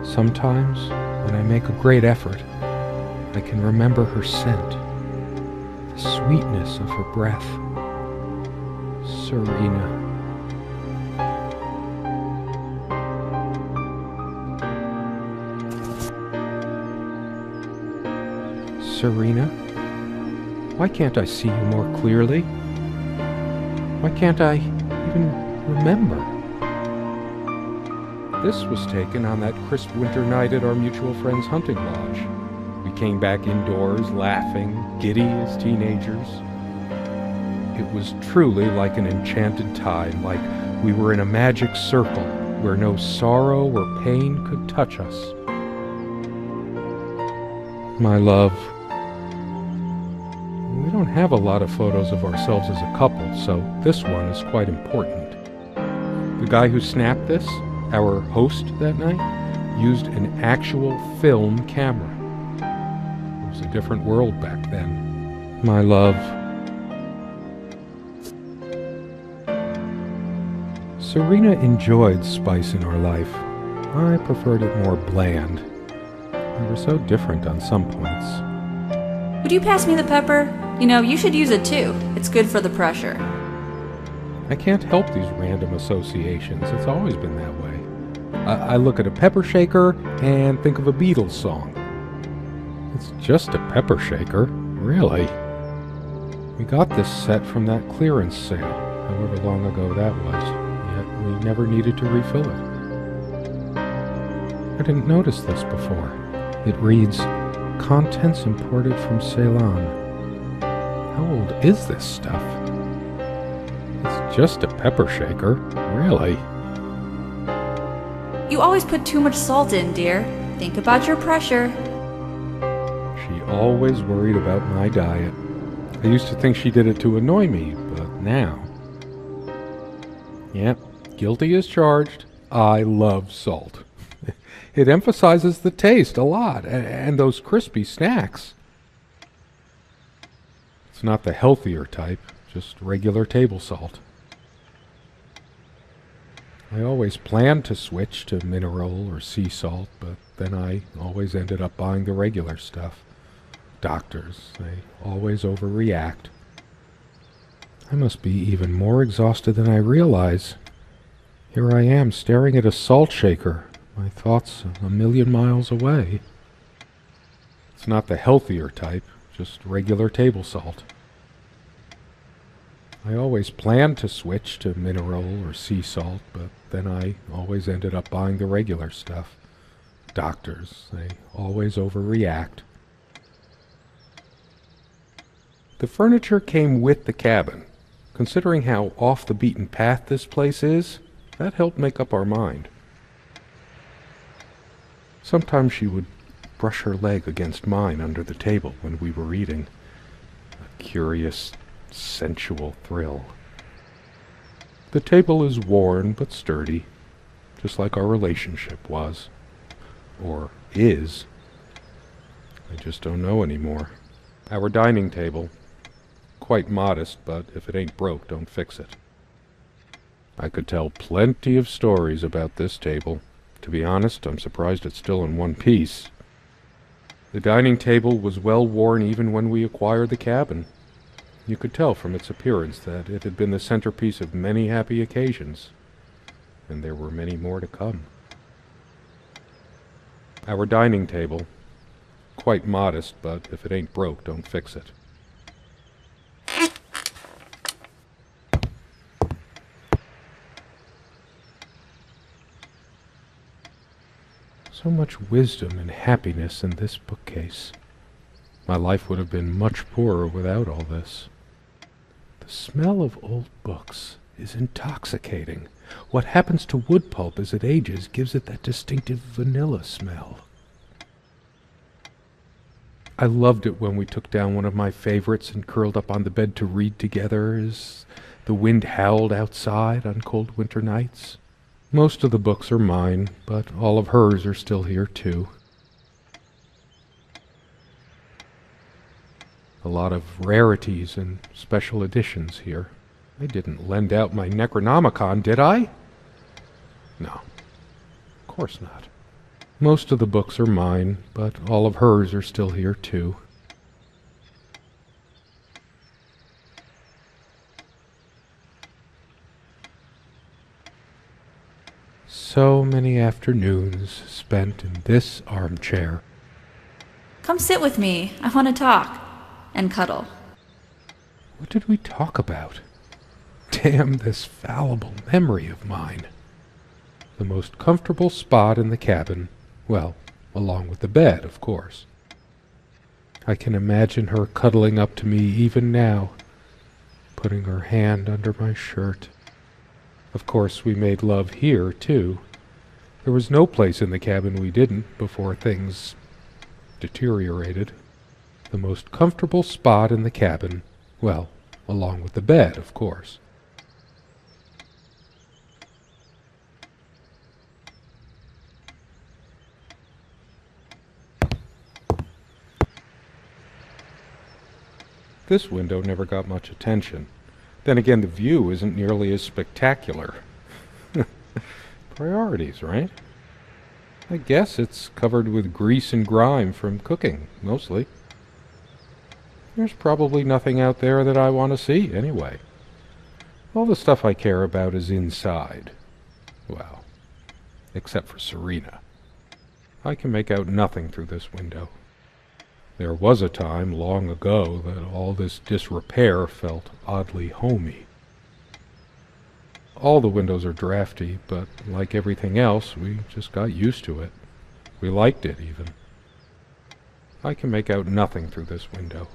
Sometimes, when I make a great effort, I can remember her scent, the sweetness of her breath. Serena. Serena? Why can't I see you more clearly? Why can't I even remember? This was taken on that crisp winter night at our mutual friend's hunting lodge. We came back indoors, laughing, giddy as teenagers. It was truly like an enchanted time, like we were in a magic circle where no sorrow or pain could touch us. My love, we don't have a lot of photos of ourselves as a couple, so this one is quite important. The guy who snapped this, our host that night, used an actual film camera. It was a different world back then. My love. Serena enjoyed spice in our life. I preferred it more bland. We were so different on some points. Would you pass me the pepper? You know, you should use it too. It's good for the pressure. I can't help these random associations. It's always been that way. I look at a pepper shaker and think of a Beatles song. It's just a pepper shaker, really. We got this set from that clearance sale, however long ago that was, yet we never needed to refill it. I didn't notice this before. It reads, "Contents imported from Ceylon." How old is this stuff? It's just a pepper shaker, really. You always put too much salt in, dear. Think about your pressure. She always worried about my diet. I used to think she did it to annoy me, but now... Yep, guilty as charged. I love salt. It emphasizes the taste a lot, and those crispy snacks. It's not the healthier type, just regular table salt. I always planned to switch to mineral or sea salt, but then I always ended up buying the regular stuff. Doctors, they always overreact. I must be even more exhausted than I realize. Here I am staring at a salt shaker, my thoughts a million miles away. It's not the healthier type, just regular table salt. I always planned to switch to mineral or sea salt, but then I always ended up buying the regular stuff. Doctors, they always overreact. The furniture came with the cabin. Considering how off the beaten path this place is, that helped make up our mind. Sometimes she would brush her leg against mine under the table when we were eating. A curious, sensual thrill. The table is worn but sturdy, just like our relationship was. Or is. I just don't know anymore. Our dining table. Quite modest, but if it ain't broke, don't fix it. I could tell plenty of stories about this table. To be honest, I'm surprised it's still in one piece. The dining table was well worn even when we acquired the cabin. You could tell from its appearance that it had been the centerpiece of many happy occasions, and there were many more to come. Our dining table. Quite modest, but if it ain't broke, don't fix it. So much wisdom and happiness in this bookcase. My life would have been much poorer without all this. The smell of old books is intoxicating. What happens to wood pulp as it ages gives it that distinctive vanilla smell. I loved it when we took down one of my favorites and curled up on the bed to read together as the wind howled outside on cold winter nights. Most of the books are mine, but all of hers are still here too. A lot of rarities and special editions here. I didn't lend out my Necronomicon, did I? No, of course not. Most of the books are mine, but all of hers are still here too. So many afternoons spent in this armchair. Come sit with me. I want to talk. And cuddle. What did we talk about? Damn this fallible memory of mine. The most comfortable spot in the cabin, well, along with the bed, of course. I can imagine her cuddling up to me even now, putting her hand under my shirt. Of course, we made love here, too. There was no place in the cabin we didn't before things deteriorated. The most comfortable spot in the cabin, well, along with the bed, of course. This window never got much attention. Then again, the view isn't nearly as spectacular. Priorities, right? I guess it's covered with grease and grime from cooking, mostly. There's probably nothing out there that I want to see, anyway. All the stuff I care about is inside. Well, except for Serena. I can make out nothing through this window. There was a time, long ago, that all this disrepair felt oddly homey. All the windows are drafty, but like everything else, we just got used to it. We liked it, even. I can make out nothing through this window.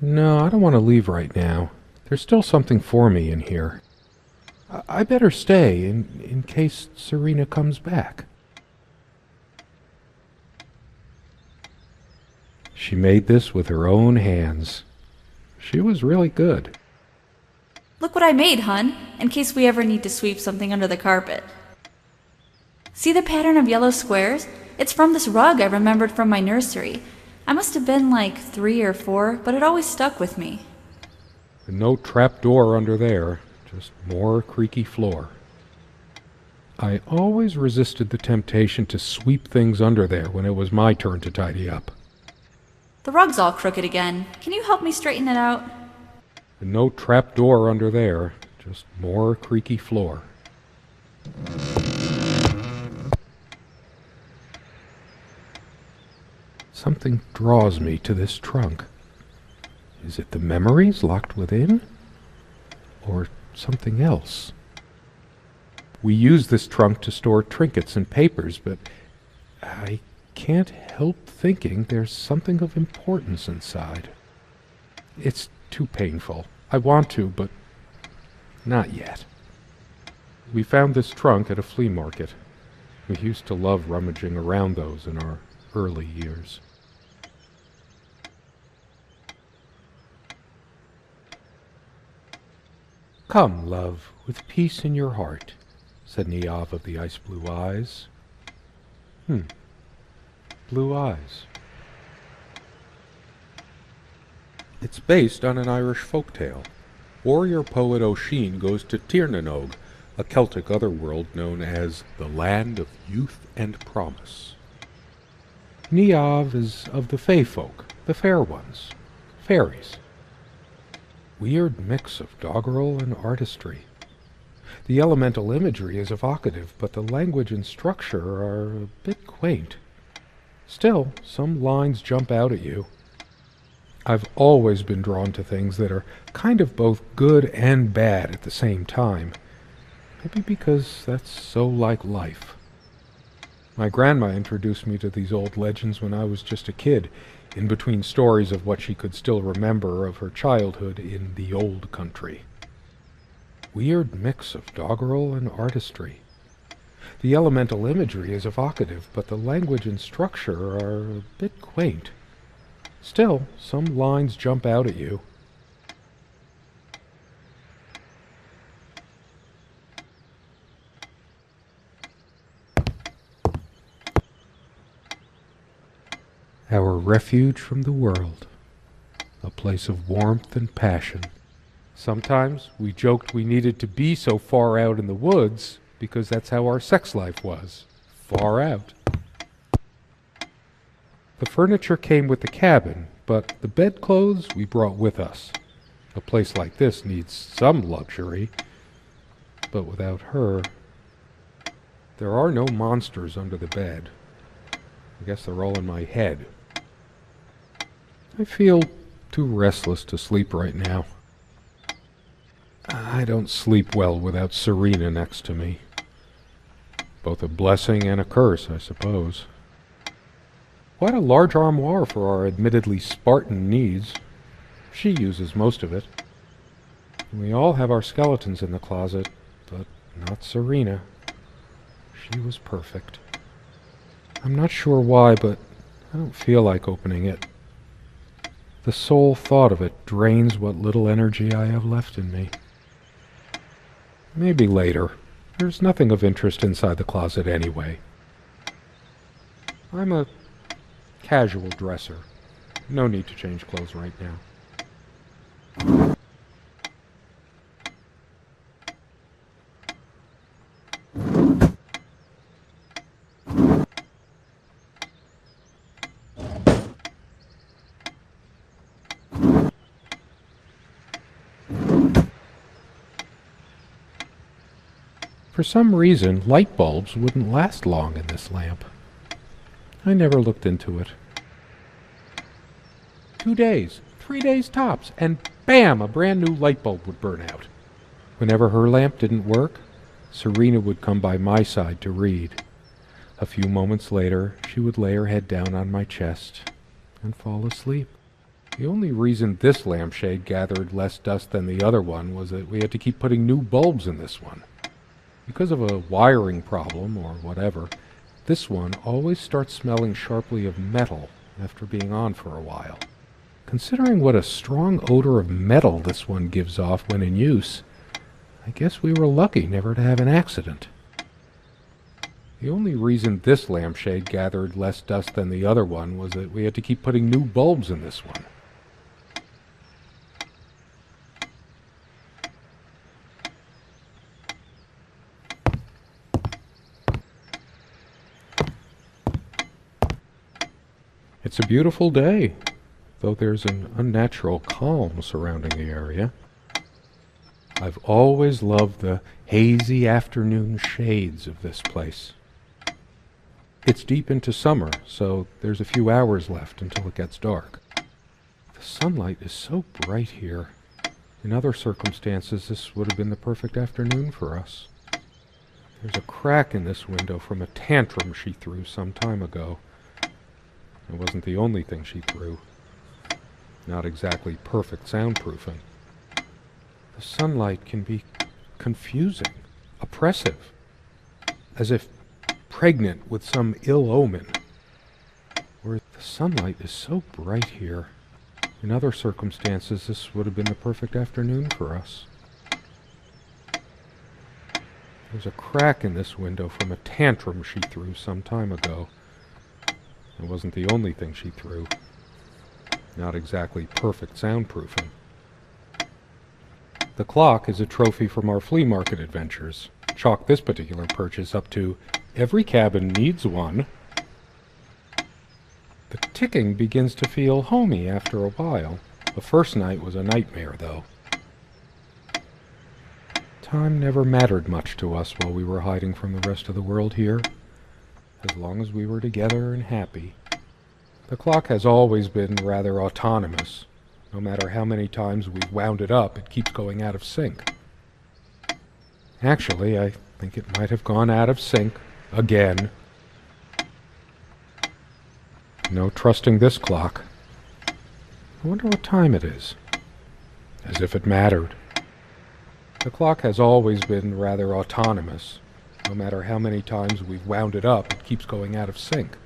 No, I don't want to leave right now. There's still something for me in here. I better stay in case Serena comes back. She made this with her own hands. She was really good. Look what I made, hun, in case we ever need to sweep something under the carpet. See the pattern of yellow squares? It's from this rug I remembered from my nursery. I must have been like 3 or 4, but it always stuck with me. And no trap door under there, just more creaky floor. I always resisted the temptation to sweep things under there when it was my turn to tidy up. The rug's all crooked again. Can you help me straighten it out? And no trap door under there, just more creaky floor. Something draws me to this trunk. Is it the memories locked within? Or something else? We use this trunk to store trinkets and papers, but I can't help thinking there's something of importance inside. It's too painful. I want to, but not yet. We found this trunk at a flea market. We used to love rummaging around those in our early years. Come, love, with peace in your heart, said Niamh of the ice-blue eyes. Blue eyes. It's based on an Irish folktale. Warrior poet O'Sheen goes to Tirnanog, a Celtic otherworld known as the Land of Youth and Promise. Niamh is of the Fey folk, the fair ones, fairies. Weird mix of doggerel and artistry. The elemental imagery is evocative, but the language and structure are a bit quaint. Still, some lines jump out at you. I've always been drawn to things that are kind of both good and bad at the same time. Maybe because that's so like life. My grandma introduced me to these old legends when I was just a kid, in between stories of what she could still remember of her childhood in the old country. Weird mix of doggerel and artistry. The elemental imagery is evocative, but the language and structure are a bit quaint. Still, some lines jump out at you. our refuge from the world, a place of warmth and passion. Sometimes we joked we needed to be so far out in the woods because that's how our sex life was, far out. The furniture came with the cabin, but the bedclothes we brought with us. A place like this needs some luxury, but without her, there are no monsters under the bed. I guess they're all in my head. I feel too restless to sleep right now. I don't sleep well without Serena next to me. Both a blessing and a curse, I suppose. Quite a large armoire for our admittedly Spartan needs. She uses most of it. We all have our skeletons in the closet, but not Serena. She was perfect. I'm not sure why, but I don't feel like opening it. The sole thought of it drains what little energy I have left in me. Maybe later. There's nothing of interest inside the closet anyway. I'm a casual dresser. No need to change clothes right now. For some reason, light bulbs wouldn't last long in this lamp. I never looked into it. 2 days, 3 days tops, and bam, a brand new light bulb would burn out. Whenever her lamp didn't work, Serena would come by my side to read. A few moments later, she would lay her head down on my chest and fall asleep. The only reason this lampshade gathered less dust than the other one was that we had to keep putting new bulbs in this one. Because of a wiring problem or whatever, this one always starts smelling sharply of metal after being on for a while. Considering what a strong odor of metal this one gives off when in use, I guess we were lucky never to have an accident. The only reason this lampshade gathered less dust than the other one was that we had to keep putting new bulbs in this one. It's a beautiful day, though there's an unnatural calm surrounding the area. I've always loved the hazy afternoon shades of this place. It's deep into summer, so there's a few hours left until it gets dark. The sunlight is so bright here. In other circumstances, this would have been the perfect afternoon for us. There's a crack in this window from a tantrum she threw some time ago. It wasn't the only thing she threw. Not exactly perfect soundproofing. The sunlight can be confusing, oppressive, as if pregnant with some ill omen. Where the sunlight is so bright here. In other circumstances, this would have been the perfect afternoon for us. There's a crack in this window from a tantrum she threw some time ago. It wasn't the only thing she threw. Not exactly perfect soundproofing. The clock is a trophy from our flea market adventures. Chalk this particular purchase up to every cabin needs one. The ticking begins to feel homey after a while. The first night was a nightmare, though. Time never mattered much to us while we were hiding from the rest of the world here. As long as we were together and happy. The clock has always been rather autonomous. No matter how many times we've wound it up, it keeps going out of sync. Actually, I think it might have gone out of sync again. No trusting this clock. I wonder what time it is. As if it mattered. The clock has always been rather autonomous. No matter how many times we've wound it up, it keeps going out of sync.